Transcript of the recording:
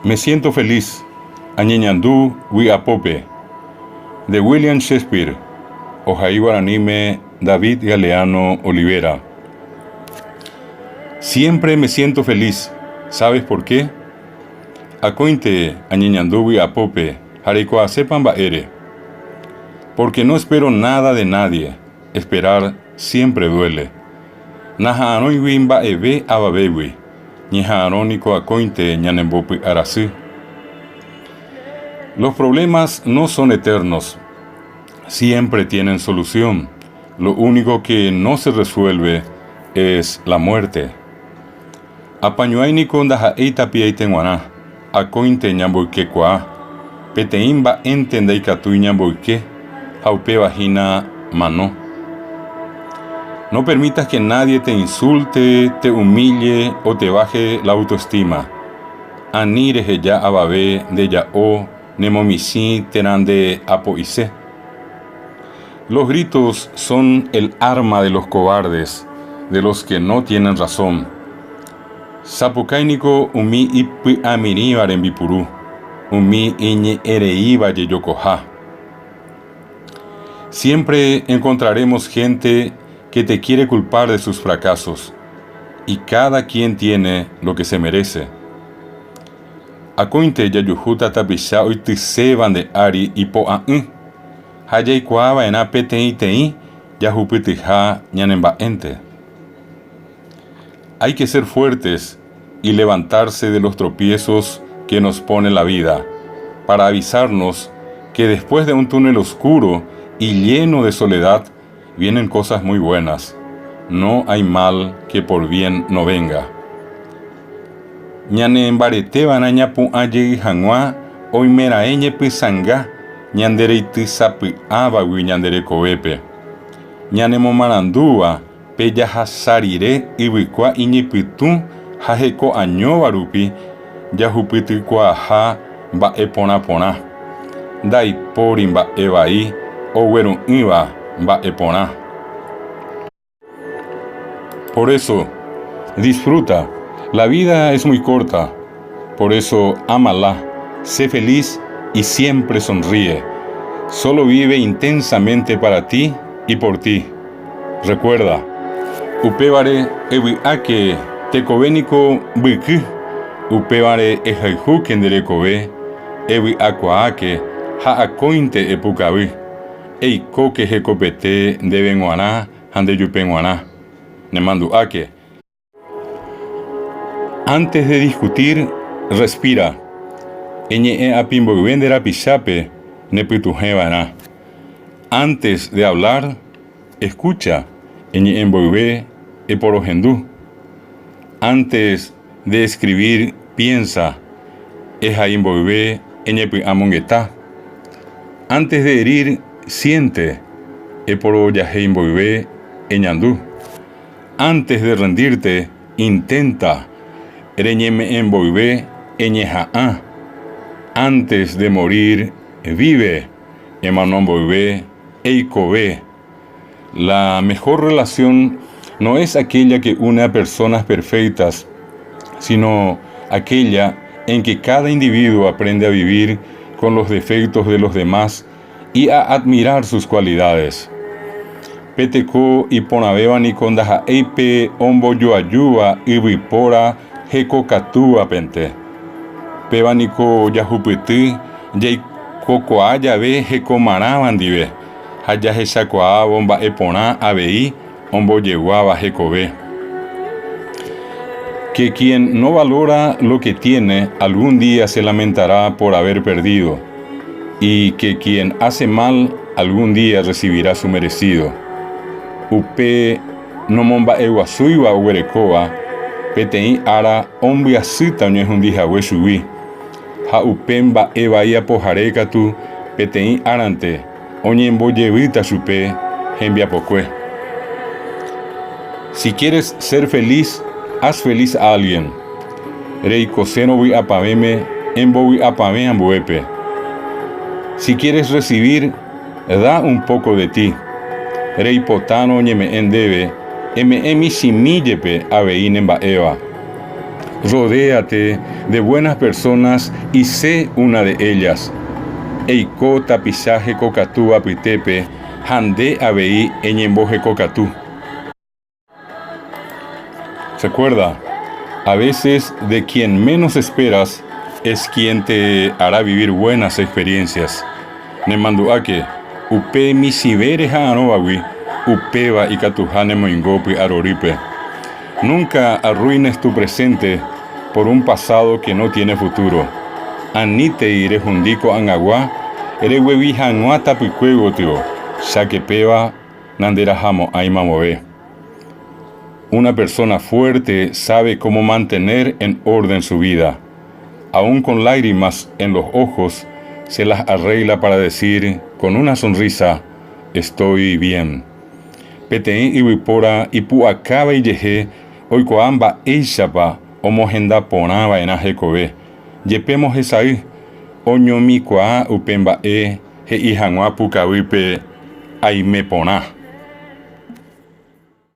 Me siento feliz. Añeñandú Huiapope. De William Shakespeare. Ojaí Guaranime David Galeano Olivera. Siempre me siento feliz. ¿Sabes por qué? Acointe Añeñandú Huiapope. Jarecoa sepan baere. Porque no espero nada de nadie. Esperar siempre duele. Najaanoi wimba ebe ababewi. Ñejaanónico acointe ñanembopi arasí. Los problemas no son eternos. Siempre tienen solución. Lo único que no se resuelve es la muerte. Apañuainico ndaja eitapiaitenguaná. Acointe ñamboikekua. Peteimba entendeikatui ñamboike. Jaupe vagina mano. No permitas que nadie te insulte, te humille o te baje la autoestima. Anire ya ababe de ya o nemomisi terande apoise. Los gritos son el arma de los cobardes, de los que no tienen razón. Sapucainico umi ipi amiribar en bipurú, umi iñe ereiba yeyokoja. Siempre encontraremos gente que te quiere culpar de sus fracasos, y cada quien tiene lo que se merece. Acointe yayujuta tapisha oitiseban de ari y poa'ın. Hayaikuaba en apetei yajupitija ñanembaente. Hay que ser fuertes y levantarse de los tropiezos que nos pone la vida, para avisarnos que después de un túnel oscuro y lleno de soledad, vienen cosas muy buenas. No hay mal que por bien no venga. Ñane embarete banaña pu aye hangua, hoy meraeñe pisanga, ñandere itisapi abawi ñandere koepe. Ñane momarandúa, peya hasarire ibikua iñipitu, jajeko añovarupi, yajupitikua ha mba'e pona pona. Daipori mba'e vai, oweru iba mba'e pona. Por eso, disfruta. La vida es muy corta. Por eso, ámala, sé feliz y siempre sonríe. Solo vive intensamente para ti y por ti. Recuerda, upevare ewiake tecovénico biki, upevare ejaihu kenderekove, ewiakuaake haakointe epukavi, eiko que jecopete debenguaná handeyupenguaná, nemanduake. Antes de discutir, respira. Eñe apimboivendera pichape nepitujevaná. Antes de hablar, escucha. Eñe emboive eporogendú. Antes de escribir, piensa. Eja imboive eñepi amonguetá. Antes de herir, siente. Eporo yaje imboive eñandú. Antes de rendirte, intenta. Ereñeme emboive eñejaá. Antes de morir, vive. Emanomboive eikove. La mejor relación no es aquella que une a personas perfectas, sino aquella en que cada individuo aprende a vivir con los defectos de los demás y a admirar sus cualidades. Peteko y ponabebani kondaja eipe ombo yoayua ibipora heko katua pente. Pebaniko yahupiti yaikoko yabe heko marabandibe. Haya hesakoa bomba epona abei ombo yeguaba hekobe. Que quien no valora lo que tiene algún día se lamentará por haber perdido, y que quien hace mal algún día recibirá su merecido. Upe no momba eguasuiba uerekoa, petei ara ombiasita ñehundija hueshubi. Ha upemba evaia pojarekatu, petei arante, oñemboyevita chupe, hembiapokue. Si quieres ser feliz, haz feliz a alguien. Rei coseno voy a paveme, voy a pave ambuepe. Si quieres recibir, da un poco de ti. Rei potano ñeme endebe, emi simillepe avein en baeva. Rodéate de buenas personas y sé una de ellas. Eiko tapizaje kokatú apitepe, hande abei eñemboje kokatú. Recuerda, a veces de quien menos esperas es quien te hará vivir buenas experiencias. Nemanduake, upe misibere haanobawi, upeba y katujane moingopi aroripe. Nunca arruines tu presente por un pasado que no tiene futuro. Anite ire jundico angagua, ere huevi hanua picuego tío, saque peba, nandera jamo aimamove. Una persona fuerte sabe cómo mantener en orden su vida. Aún con lágrimas en los ojos, se las arregla para decir con una sonrisa, estoy bien. Peteín y wipora y puacaba y yeje, oikoamba eishapa, homogenda ponaba en ajekobe. Yepemos esaí, oñomi kwa upemba he ihanua pukawipe aime pona.